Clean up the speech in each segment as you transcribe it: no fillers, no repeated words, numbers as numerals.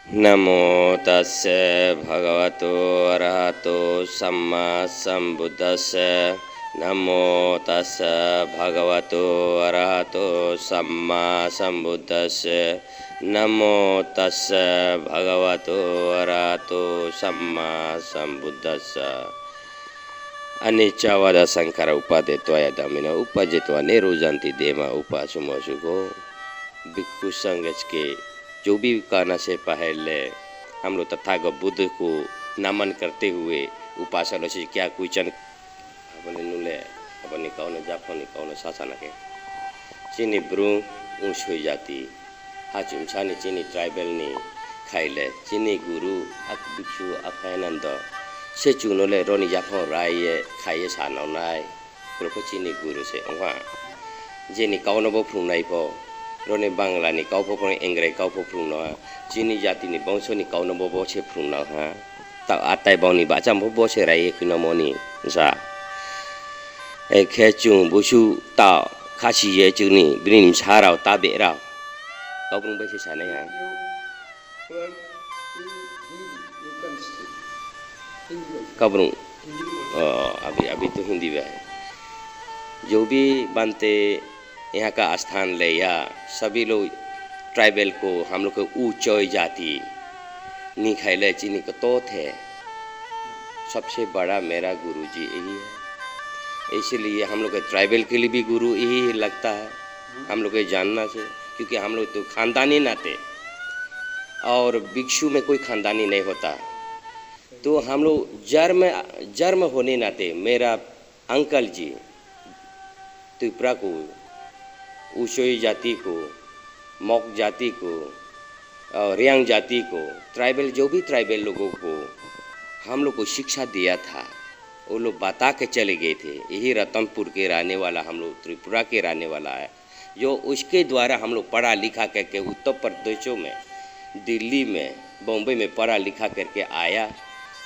नमो तस्से भगवतो अरहतो सम्मा सम्बुद्धस्से। नमो तस्से भगवतो अरहतो सम्मा सम्बुद्धस्से। नमो तस्से भगवतो अरहतो सम्मा सम्बुद्धस्से। अनिच्चावाद संकर उपादेत्वाय दमिन उपजित्वा निरुजन्ति देमा उपासुमोसुको। भिक्षु संघ के जो भी करना से पहले हम लोग तथागत बुद्ध को नमन करते हुए उपासना से क्या कुचन अपने नुले अपने कौन जापने कौन शासन के चीनी ब्रू ऊंच हो जाती हाथ ऊंचानी चीनी ट्राइबल ने खाइले चीनी गुरु अक भिक्षु अखानंद से चुनोले रोनी जापन राय खाइए सानौ नाय ग्रुप चीनी गुरु से वहाँ जेनी कौन वो फुनाई पो रोने बांग्ला नि काउपो पण एंग्रे काउपो फुंगनो चीनी जाति नि बंशो नि काउनो बो छे फुंगनो हा ता आताय बावनि बाचा मो बो छे राय खिनो मोनी जा ए खेचु बुसु ता खासी ये चुनी बिनि छाराव ता बेराव काउपुं बैसे साने हा काउपुं अभी तो हिंदी में है जो भी बनते यहाँ का स्थान ले या सभी लोग ट्राइबल को हम लोग को ऊंचाई जाति नहीं खाइले चीनी का तोत है सबसे बड़ा मेरा गुरु जी यही है इसलिए हम लोग के ट्राइबल के लिए भी गुरु यही लगता है हम लोग के जानना से क्योंकि हम लोग तो खानदानी नाते और भिक्षु में कोई खानदानी नहीं होता तो हम लोग जन्म होने नाते मेरा अंकल जी त्रिपुरा को उशोई जाति को मौक जाति को और रियांग जाति को ट्राइबल जो भी ट्राइबल लोगों को हम लोग को शिक्षा दिया था वो लोग बता के चले गए थे यही रतनपुर के रहने वाला हम लोग त्रिपुरा के रहने वाला है जो उसके द्वारा हम लोग पढ़ा लिखा करके उत्तर प्रदेशों में दिल्ली में बॉम्बे में पढ़ा लिखा करके आया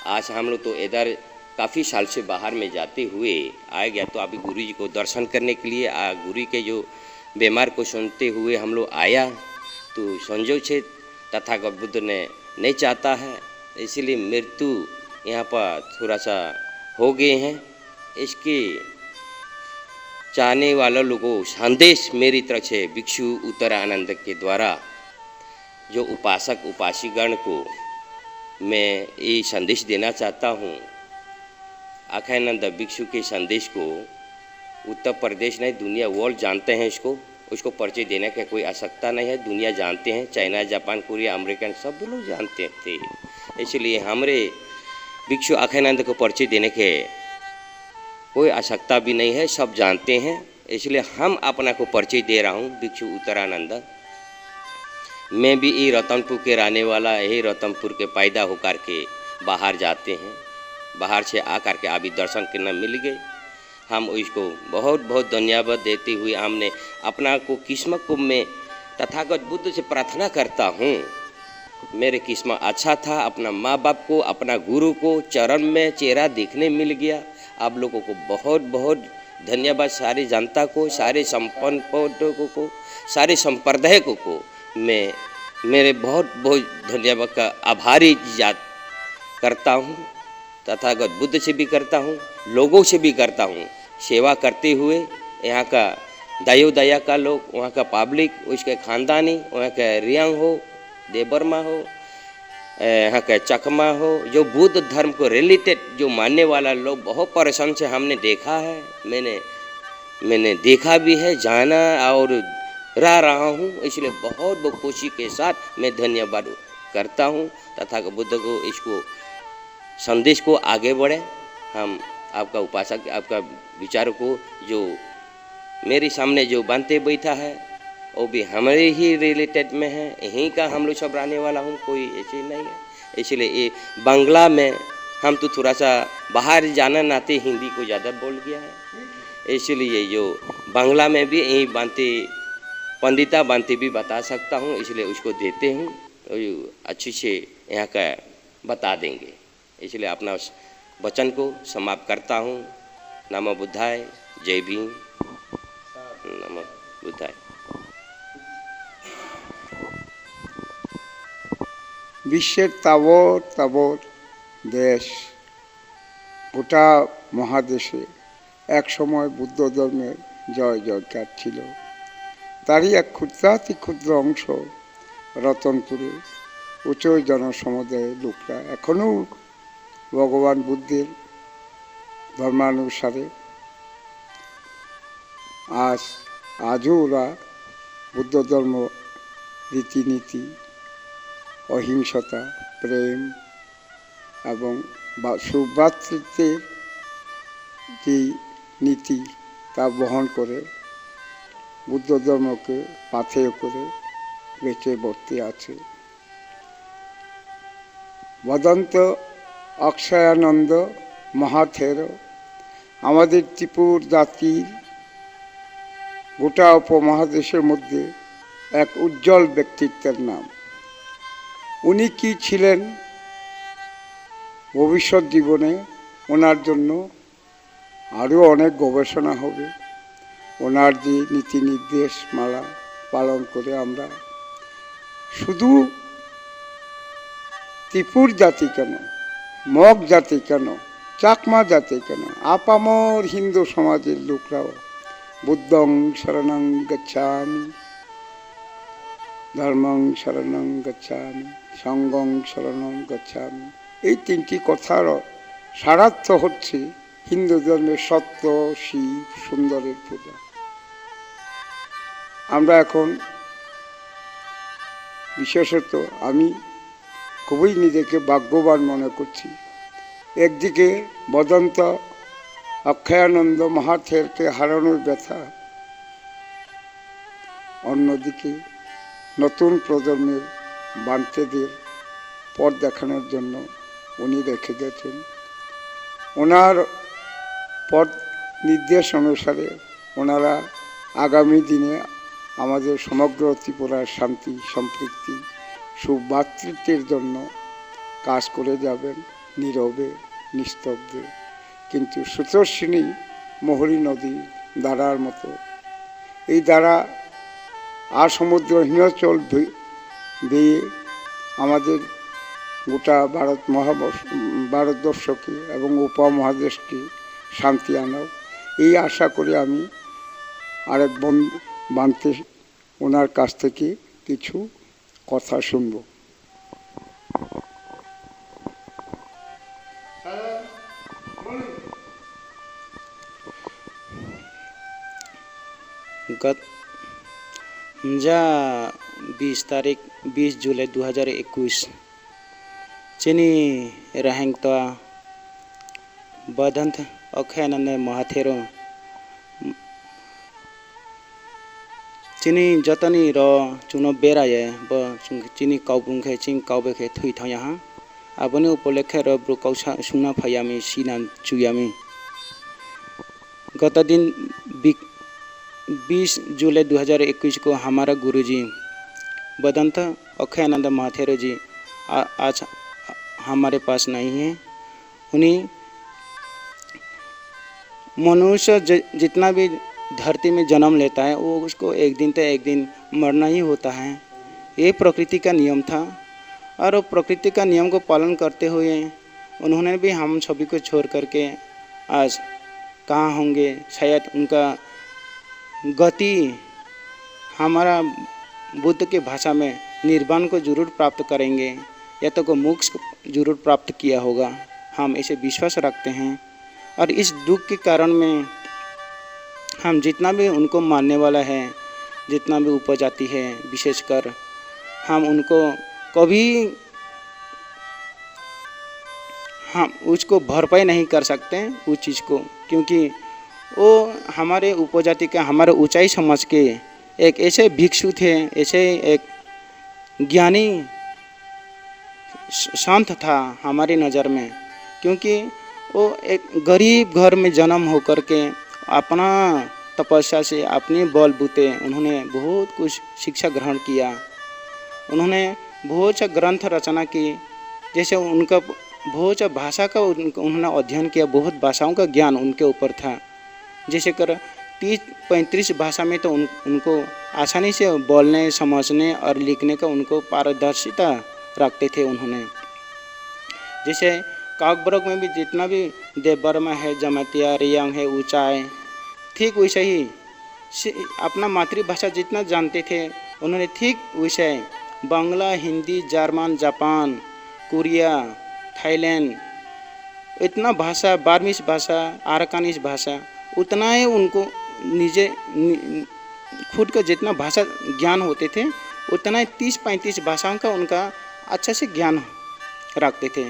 आज हम लोग तो इधर काफ़ी साल से बाहर में जाते हुए आ गया तो अभी गुरु जी को दर्शन करने के लिए गुरु के जो बीमार को सुनते हुए हम लोग आया तो संजोग से तथागत बुद्ध ने नहीं चाहता है इसीलिए मृत्यु यहाँ पर थोड़ा सा हो गए हैं इसके चाहने वालों लोगों को संदेश मेरी तरफ से भिक्षु उत्तरानंद के द्वारा जो उपासक उपासीगण को मैं ये संदेश देना चाहता हूँ अखानंद भिक्षु के संदेश को उत्तर प्रदेश नहीं दुनिया वर्ल्ड जानते हैं उसको परिचय देने का कोई आवश्यकता नहीं है दुनिया जानते हैं चाइना जापान कोरिया अमेरिकन सब लोग जानते थे इसलिए हमारे भिक्षु अखानंद को परिचय देने के कोई आवश्यकता भी नहीं है सब जानते हैं इसलिए हम अपना को परिचय दे रहा हूँ भिक्षु उत्तरानंद मैं भी ये रतनपुर के रहने वाला यही रतनपुर के पैदा होकर के बाहर जाते हैं बाहर से आकर के अभी दर्शन करना मिल गए हम इसको बहुत बहुत धन्यवाद देते हुए हमने अपना को किस्मत को मैं तथागत बुद्ध से प्रार्थना करता हूँ मेरे किस्मत अच्छा था अपना माँ बाप को अपना गुरु को चरण में चेहरा देखने मिल गया आप लोगों को बहुत बहुत धन्यवाद सारी जनता को सारे संपन्न को सारे संप्रदाय को मैं मेरे बहुत बहुत धन्यवाद का आभारी याद करता हूँ तथागत बुद्ध से भी करता हूँ लोगों से भी करता हूँ सेवा करते हुए यहाँ का दयो दया का लोग वहाँ का पब्लिक उसके खानदानी वहाँ का रियांग हो देबर्मा हो यहाँ का चकमा हो जो बुद्ध धर्म को रिलेटेड जो मानने वाला लोग बहुत परेशान से हमने देखा है मैंने देखा भी है जाना और रहा हूँ इसलिए बहुत बहुत खुशी के साथ मैं धन्यवाद करता हूँ तथा बुद्ध को इसको संदेश को आगे बढ़े हम आपका उपासक आपका विचार को जो मेरे सामने जो बनते बैठा है वो भी हमारे ही रिलेटेड में है यहीं का हम लोग सब रहने वाला हूँ कोई ऐसे नहीं है इसलिए ये बांग्ला में हम तो थोड़ा सा बाहर जाना नाते हिंदी को ज़्यादा बोल गया है इसलिए जो बांग्ला में भी यहीं बनते पंडिता बनते भी बता सकता हूँ इसलिए उसको देते हूँ अच्छी से यहाँ का बता देंगे इसलिए अपना वचन को समाप्त करता हूँ नमो बुद्धाय जय भीम नमो बुद्धाय বিশ্বের তাবৎ তাবৎ দেশ, গোটা মহাদেশে এক সময় বুদ্ধ ধর্মের জয় জয়কার ছিল। তারই এক ক্ষুদ্রাতি ক্ষুদ্র অংশ রতনপুরে উচ্চ জনসমুদায়ের লোকরা এখনও ভগবান বুদ্ধের ধর্মানুসারে আজও ওরা বুদ্ধ ধর্ম রীতিনীতি, অহিংসতা, প্রেম এবং সুভ্রাতৃত্বের যে নীতি তা বহন করে বুদ্ধ ধর্মকে পাথেয় করে বেঁচে বর্তে আছে। বদন্ত অক্ষয়ানন্দ মহাথের আমাদের ত্রিপুর জাতির গোটা উপমহাদেশের মধ্যে এক উজ্জ্বল ব্যক্তিত্বের নাম। উনি কি ছিলেন ভবিষ্যৎ জীবনে ওনার জন্য আরও অনেক গবেষণা হবে। ওনার যে নীতি নির্দেশ মালা পালন করে আমরা শুধু ত্রিপুর জাতি কেন, মগ জাতি কেন, চাকমা জাতি কেন, আপামর হিন্দু সমাজের লোকরাও বুদ্ধং শরণং গচ্ছামি, ধর্মং শরণং গচ্ছামি, সঙ্গং শরণং গচ্ছামি, এই তিনটি কথার সারার্থ হচ্ছে হিন্দু ধর্মের সত্য, শিব, সুন্দরের পূজা। আমরা এখন বিশেষত আমি খুবই নিজেকে ভাগ্যবান মনে করছি। একদিকে বদন্ত অক্ষয়ানন্দ মহাথেরকে হারানোর ব্যথা, অন্যদিকে নতুন প্রজন্মের বান্তেদের পথ দেখানোর জন্য উনি রেখে গেছেন। ওনার পথ নির্দেশ অনুসারে ওনারা আগামী দিনে আমাদের সমগ্র ত্রিপুরার শান্তি, সম্প্রীতি, সুভ্রাতৃত্বের জন্য কাজ করে যাবেন নীরবে, নিস্তব্ধে। কিন্তু সুতর্ষিণী মোহরী নদী দ্বারার মতো এই দ্বারা আর সমুদ্র হিমাচল বেয়ে আমাদের গোটা ভারতবর্ষকে এবং উপমহাদেশকে শান্তি আনাও, এই আশা করে আমি আরেক বানতে ওনার কাছ থেকে কিছু কথা শুনব। যা 20 जुलाई 2021 चिनी रहेंगता बदंत अक्षयानंद महाथेरो चिनी जतनी र चुनो बेराये ब चिनी काउबुंखे चिंग काउबेखे थुई था यहाँ अपने उपलक्ष्य र ब्रुकौसा सुना फयामी सीना चुयामी। गत दिन 20 जुलाई 2021 को हमारा गुरुजी बदंत अक्षयानंद महाथेरो जी आज हमारे पास नहीं है। उन्हीं मनुष्य जितना भी धरती में जन्म लेता है वो उसको एक दिन तो एक दिन मरना ही होता है। ये प्रकृति का नियम था और वो प्रकृति का नियम को पालन करते हुए उन्होंने भी हम सभी को छोड़ करके आज कहाँ होंगे, शायद उनका गति हमारा बुद्ध के भाषा में निर्वाण को जरूर प्राप्त करेंगे या तो को मोक्ष जरूर प्राप्त किया होगा, हम ऐसे विश्वास रखते हैं। और इस दुख के कारण में हम जितना भी उनको मानने वाला है, जितना भी उपजाति है, विशेषकर हम उनको कभी हम उसको भरपाई नहीं कर सकते उस चीज़ को, क्योंकि वो हमारे उपजाति का हमारे ऊंचाई समझ के एक ऐसे भिक्षु थे, ऐसे एक ज्ञानी संत था हमारी नज़र में, क्योंकि वो एक गरीब घर में जन्म होकर के अपना तपस्या से अपने बलबूते उन्होंने बहुत कुछ शिक्षा ग्रहण किया। उन्होंने बहुत सा ग्रंथ रचना की, जैसे उनका बहुत सा भाषा का उन्होंने अध्ययन किया, बहुत भाषाओं का ज्ञान उनके ऊपर था। जैसे कर 30-35 भाषा में तो उनको आसानी से बोलने, समझने और लिखने का उनको पारदर्शिता रखते थे उन्होंने। जैसे काकबरक में भी जितना भी देवबर्मा है, जमातिया, रियांग है, ऊंचाई, ठीक वैसे ही अपना मातृभाषा जितना जानते थे उन्होंने ठीक वैसे Bangla, Hindi, German, Japan, Korea, Thailand, इतना भाषा, बार्मीज भाषा, आराकानीज भाषा, उतना ही उनको निजे खुद का जितना भाषा ज्ञान होते थे उतना ही 30-35 भाषाओं का उनका अच्छा से ज्ञान रखते थे।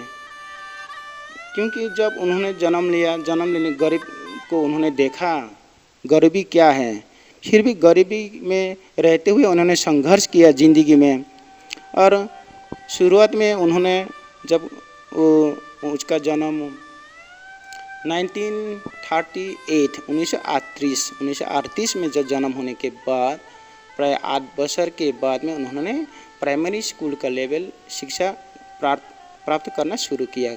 क्योंकि जब उन्होंने जन्म लिया, जन्म लेने गरीब को उन्होंने देखा गरीबी क्या है, फिर भी गरीबी में रहते हुए उन्होंने संघर्ष किया ज़िंदगी में। और शुरुआत में उन्होंने जब उसका जन्म 1938 में जब जन्म होने के बाद प्राय 8 वर्ष के बाद में उन्होंने प्राइमरी स्कूल का लेवल शिक्षा प्राप्त करना शुरू किया।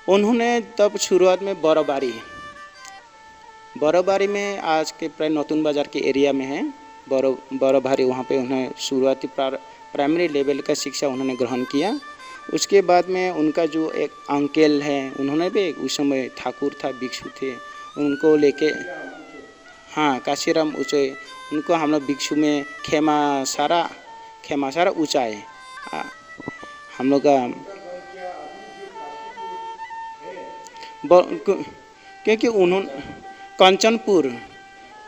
उन्होंने तब शुरुआत में बरोबारी में आज के प्राय नतून बाज़ार के एरिया में है बरोबारी, वहाँ पे उन्हें शुरुआती प्राइमरी लेवल का शिक्षा उन्होंने ग्रहण किया। उसके बाद में उनका जो एक अंकल है, उन्होंने भी उस समय ठाकुर था, भिक्षु थे, उनको लेके, हाँ, काशीराम ऊँचे, उनको हम लोग भिक्षु में खेमा सारा ऊँचा है हम लोग का, क्योंकि उन्होंने कंचनपुर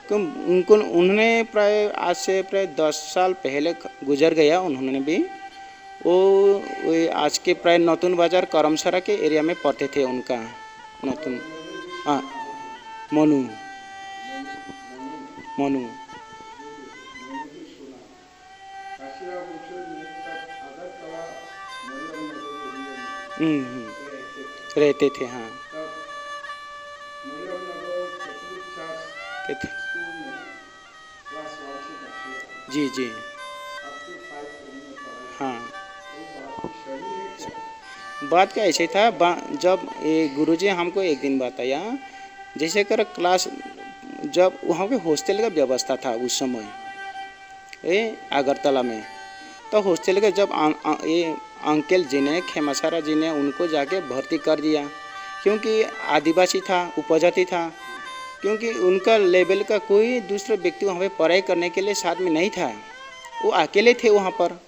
उन्होंने प्राय आज से प्राय 10 साल पहले गुजर गया। उन्होंने भी वो आज के प्राय नतून बाज़ार करमसरा के एरिया में पढ़ते थे। उनका नतून, हाँ, मनु रहते थे, हाँ, जी, हाँ। बात क्या ऐसे था, जब गुरुजी हमको एक दिन बताया, जैसे कर क्लास, जब वहाँ पे हॉस्टल का व्यवस्था था उस समय अगरतला में, तो हॉस्टल का जब ये अंकल जी ने, खेमासारा जी ने उनको जाके भर्ती कर दिया, क्योंकि आदिवासी था, उपजाति था, क्योंकि उनका लेवल का कोई दूसरा व्यक्ति वहाँ पे पढ़ाई करने के लिए साथ में नहीं था, वो अकेले थे वहाँ पर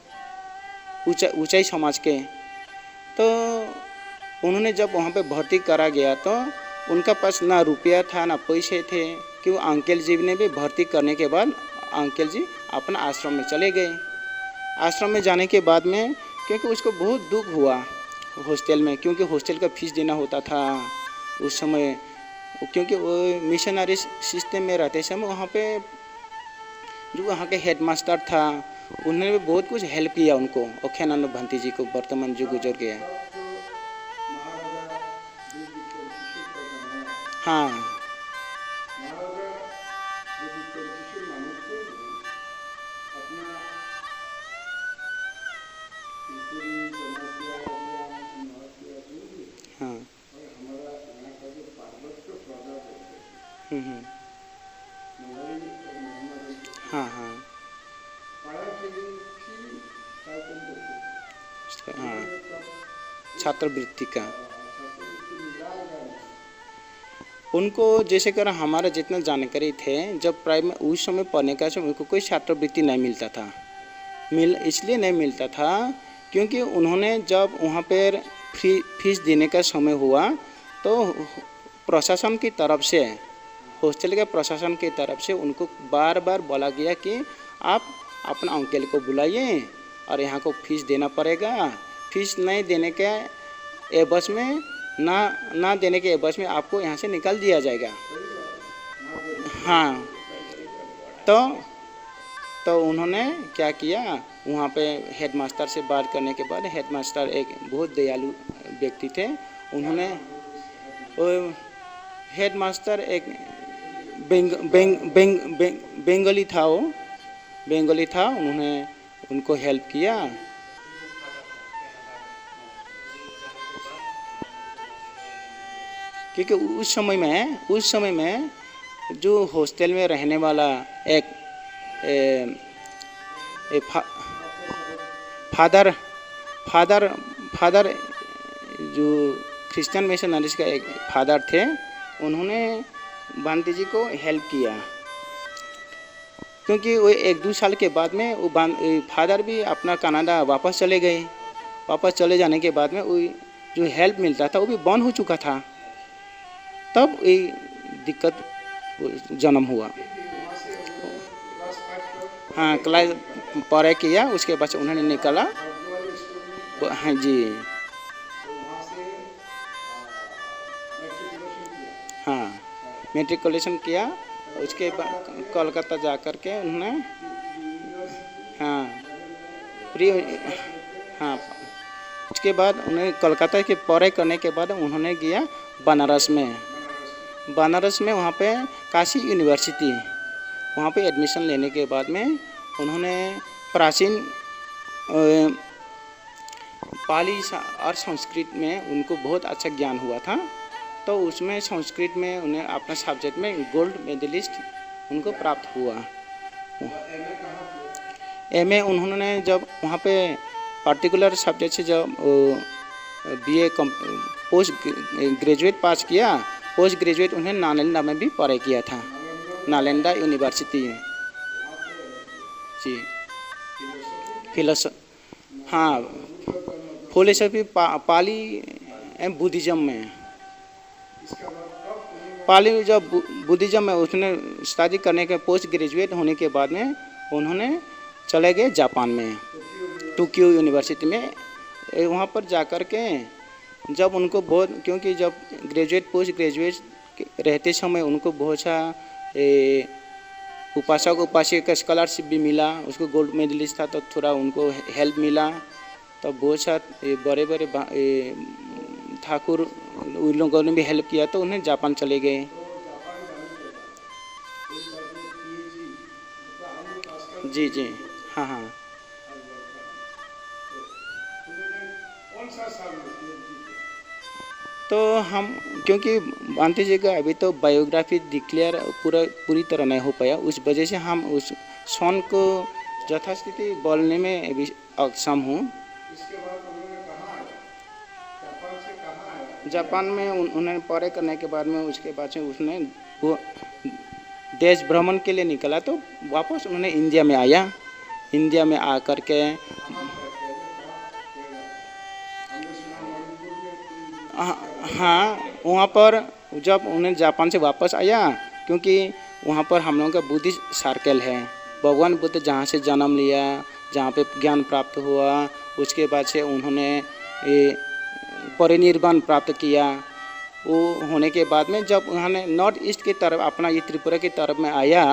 ऊंचाई समाज के। तो उन्होंने जब वहाँ पे भर्ती करा गया तो उनका पास ना रुपया था ना पैसे थे, कि वो अंकल जी ने भी भर्ती करने के बाद अंकल जी अपना आश्रम में चले गए। आश्रम में जाने के बाद में क्योंकि उसको बहुत दुख हुआ हॉस्टल में, क्योंकि हॉस्टल का फीस देना होता था उस समय, क्योंकि वो मिशनरी सिस्टम में रहते समय वहाँ पे जो वहाँ के हेडमास्टर था उन्होंने भी बहुत कुछ हेल्प किया उनको, अखेनानंद भंती जी को, वर्तमान जो गुजर गया। हाँ, हाँ, हाँ, हाँ, हाँ, छात्रवृत्ति का उनको जैसे कर हमारा जितना जानकारी थे, जब प्राइमरी उस समय पढ़ने का समय उनको कोई छात्रवृत्ति नहीं मिलता था। इसलिए नहीं मिलता था क्योंकि उन्होंने जब वहाँ पर फीस देने का समय हुआ तो प्रशासन की तरफ से, हॉस्टल के प्रशासन की तरफ से उनको बार बार बोला गया कि आप अपना अंकल को बुलाइए और यहाँ को फीस देना पड़ेगा, फीस नहीं देने के एवज में ना देने के एवज में आपको यहाँ से निकाल दिया जाएगा। हाँ, तो उन्होंने क्या किया, वहाँ पे हेडमास्टर से बात करने के बाद, हेडमास्टर एक बहुत दयालु व्यक्ति थे, उन्होंने हेडमास्टर एक बंगाली था, उन्होंने उनको हेल्प किया। क्योंकि उस समय में जो हॉस्टल में रहने वाला एक फादर फादर फादर जो क्रिश्चियन मिशनरीज का एक फादर थे, उन्होंने बांते जी को हेल्प किया, क्योंकि वो 1-2 साल के बाद में वो फादर भी अपना कनाडा वापस चले गए। वापस चले जाने के बाद में वो जो हेल्प मिलता था वो भी बंद हो चुका था। तब ये दिक्कत जन्म हुआ। हाँ, क्लास पढ़ाई किया, उसके बाद उन्होंने निकला। हाँ जी, हाँ, मेट्रिकुलेशन किया। उसके बाद कोलकाता जा कर के उन्होंने हाँ प्री हाँ उसके बाद उन्हें कोलकाता के पढ़ाई करने के बाद उन्होंने गया बनारस में। बनारस में वहाँ पे काशी यूनिवर्सिटी, वहाँ पे एडमिशन लेने के बाद में उन्होंने प्राचीन पाली और संस्कृत में उनको बहुत अच्छा ज्ञान हुआ था। तो उसमें संस्कृत में उन्हें अपना सब्जेक्ट में गोल्ड मेडलिस्ट उनको प्राप्त हुआ। एमए उन्होंने जब वहाँ पे पर्टिकुलर सब्जेक्ट से जब बीए पोस्ट ग्रेजुएट पास किया, पोस्ट ग्रेजुएट उन्हें नालंदा में भी पढ़ाई किया था, नालंदा यूनिवर्सिटी में जी। हाँ, फिलोसफी पाली एंड बुद्धिज्म में। पाली जब बुद्धिज्म में उसने स्टडी करने के पोस्ट ग्रेजुएट होने के बाद में उन्होंने चले गए जापान में, टोक्यो यूनिवर्सिटी में। वहाँ पर जाकर के जब उनको बहुत, क्योंकि जब ग्रेजुएट पोस्ट ग्रेजुएट रहते समय उनको बहुत सा उपासक उपासिका का स्कॉलरशिप भी मिला, उसको गोल्ड मेडलिस्ट था तो थोड़ा उनको हेल्प मिला। तो बहुत सा बड़े बड़े ठाकुर उन लोगों ने भी हेल्प किया, तो उन्हें जापान चले गए। जी जी, हाँ हाँ। तो हम, क्योंकि बांते जी का अभी तो बायोग्राफी डिक्लेयर पूरी तरह नहीं हो पाया, उस वजह से हम उस सन को यथास्थिति बोलने में अभी अक्षम हूँ। जापान में उन्हें पढ़ाई करने के बाद में उसके बाद से उसने वो देश भ्रमण के लिए निकला, तो वापस उन्होंने इंडिया में आया। इंडिया में आकर के हाँ, वहाँ पर जब उन्हें जापान से वापस आया, क्योंकि वहाँ पर हम लोगों का बुद्धिस्ट सर्कल है। भगवान बुद्ध जहाँ से जन्म लिया, जहाँ पे ज्ञान प्राप्त हुआ, उसके बाद से उन्होंने परिनिर्वाण प्राप्त किया। वो होने के बाद में जब उन्होंने नॉर्थ ईस्ट की तरफ, अपना ये त्रिपुरा की तरफ में आया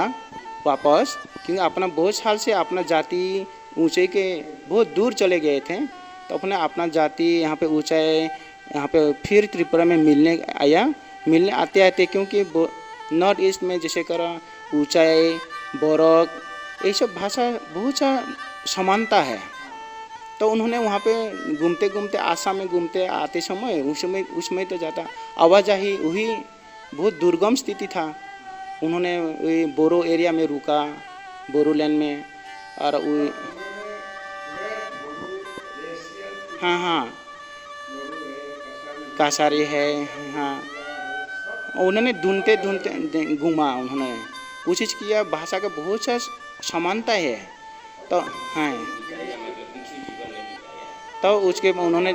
वापस, क्योंकि अपना बहुत साल से अपना जाति ऊंचाई के बहुत दूर चले गए थे, तो अपने अपना जाति यहाँ पे ऊंचाई, यहाँ पे फिर त्रिपुरा में मिलने आया। मिलने आते आते, क्योंकि नॉर्थ ईस्ट में जैसे कर ऊंचाई, बोरक, ये सब भाषा बहुत सा समानता है। तो उन्होंने वहाँ पे घूमते घूमते, आसाम में घूमते आते समय उसमें तो ज़्यादा आवाजाही वही बहुत दुर्गम स्थिति था। उन्होंने बोरो एरिया में रुका, बोरोलैंड में, और हाँ हाँ कासारी है। हाँ, उन्होंने ढूंढते ढूंढते घूमा, उन्होंने कोशिश किया, भाषा का बहुत सा समानता है। तो हाँ, तो उसके उन्होंने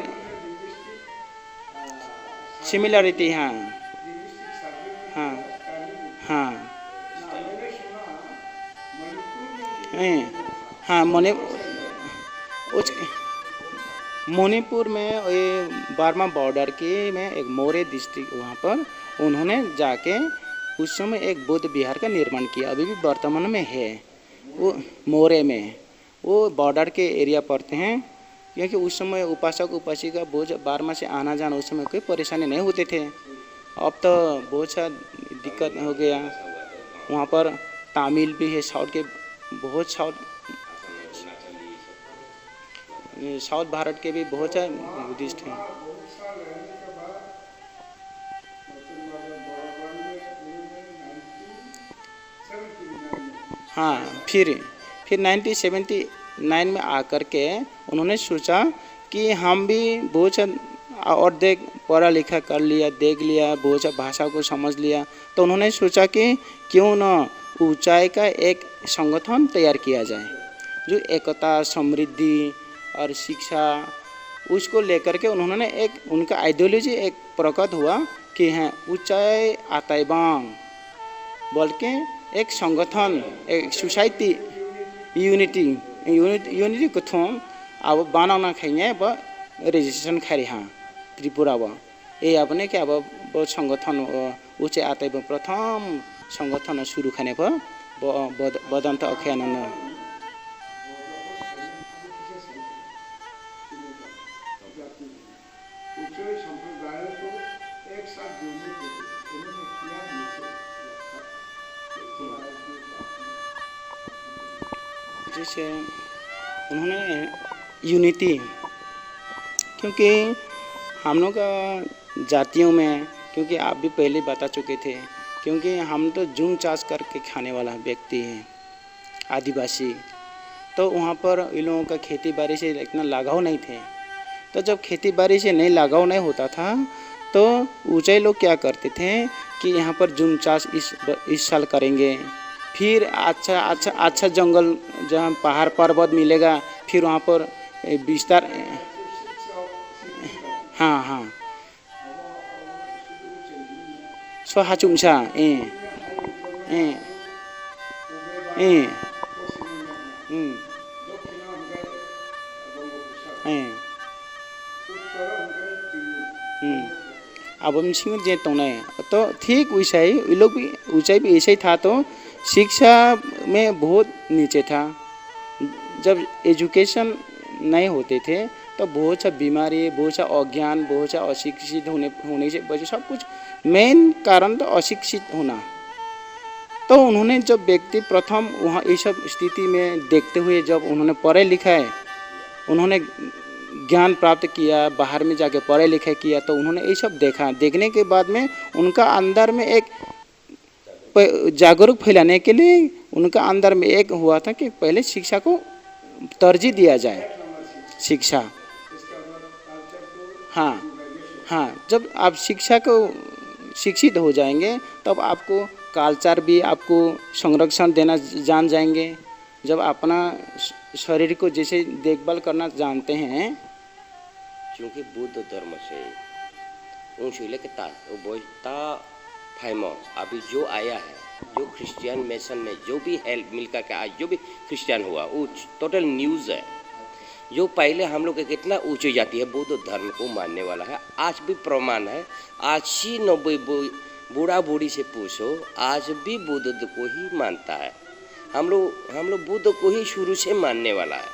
सिमिलरिटी, हाँ हाँ हाँ हाँ, मणिपुर में ये बर्मा बॉर्डर के में एक मोरे डिस्ट्रिक्ट, वहाँ पर उन्होंने जाके उस समय एक बौद्ध विहार का निर्माण किया, अभी भी वर्तमान में है वो मोरे में। वो बॉर्डर के एरिया पड़ते हैं, क्योंकि उस समय उपासक उपासिका बहुत बर्मा से आना जाना उस समय कोई परेशानी नहीं होते थे। अब तो बहुत सा दिक्कत हो गया। वहाँ पर तमिल भी है, साउथ के बहुत साउथ भारत के भी बहुत सारे बुद्धिस्ट हैं। हाँ, फिर 1978 9 में आकर के उन्होंने सोचा कि हम भी बहुत और देख पढ़ा लिखा कर लिया, देख लिया, बहुत भाषा को समझ लिया, तो उन्होंने सोचा कि क्यों न ऊंचाई का एक संगठन तैयार किया जाए जो एकता, समृद्धि और शिक्षा उसको लेकर के उन्होंने एक उनका आइडियोलॉजी एक प्रकट हुआ कि हैं ऊंचाई आताइबांग बोल के एक संगठन, एक सोसाइटी यूनिटी को थों अब बनाना खाइए ब रजिस्ट्रेशन खाई हाँ त्रिपुरा व ये अपने क्या अब संगठन ऊंचे आताइबांग प्रथम संगठन शुरू खाने पर बदंत अखयानंद जैसे उन्होंने यूनिटी, क्योंकि हम लोग का जातियों में, क्योंकि आप भी पहले बता चुके थे, क्योंकि हम तो जूम चाष करके खाने वाला व्यक्ति हैं आदिवासी, तो वहाँ पर इन लोगों का खेती बाड़ी से इतना लगाव नहीं थे। तो जब खेती बाड़ी से नहीं लगाव नहीं होता था तो ऊंचाई लोग क्या करते थे कि यहाँ पर जूम चाष इस साल करेंगे, फिर अच्छा जंगल जहाँ पहाड़ पर्वत मिलेगा फिर वहाँ पर विस्तार हाँ सोहा चुमसा अब हम सिंह जे तो ठीक वैसा ही ये लोग भी ऊंचाई भी ऐसा ही था। तो शिक्षा में बहुत नीचे था। जब एजुकेशन नहीं होते थे तो बहुत सा बीमारी, बहुत सा अज्ञान, बहुत सा अशिक्षित होने से वजह सब कुछ मेन कारण तो अशिक्षित होना। तो उन्होंने जब व्यक्ति प्रथम वहाँ ये सब स्थिति में देखते हुए जब उन्होंने पढ़े लिखा है, उन्होंने ज्ञान प्राप्त किया, बाहर में जाके पढ़े लिखे किया, तो उन्होंने ये सब देखा। देखने के बाद में उनका अंदर में एक जागरूक फैलाने के लिए उनका अंदर में एक हुआ था कि पहले शिक्षा को तरजीह दिया जाए। शिक्षा हाँ जब आप शिक्षा को शिक्षित हो जाएंगे तब आपको कल्चर भी आपको संरक्षण देना जान जाएंगे। जब अपना शरीर को जैसे देखभाल करना जानते हैं, क्योंकि बुद्ध धर्म से ऊँचे के फाइमो अभी जो आया है, जो क्रिश्चियन मिशन में जो भी हेल्प मिलकर के आज जो भी क्रिश्चियन हुआ वो टोटल न्यूज़ है। जो पहले हम लोग कितना ऊंची जाती है बुद्ध धर्म को मानने वाला है, आज भी प्रमाण है। 80-90 बूढ़ा बूढ़ी से पूछो, आज भी बुद्ध को ही मानता है। हम लोग बुद्ध को ही शुरू से मानने वाला है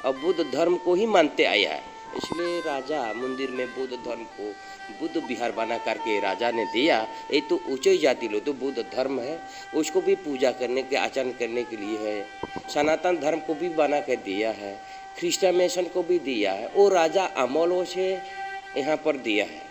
और बुद्ध धर्म को ही मानते आया है। इसलिए राजा मंदिर में बुद्ध धर्म को बुद्ध विहार बना करके राजा ने दिया। ये तो ऊंचे जाति लोग तो बुद्ध धर्म है, उसको भी पूजा करने के आचरण करने के लिए है। सनातन धर्म को भी बना कर दिया है, क्रिश्चियन मिशन को भी दिया है, वो राजा अमलों से यहाँ पर दिया है।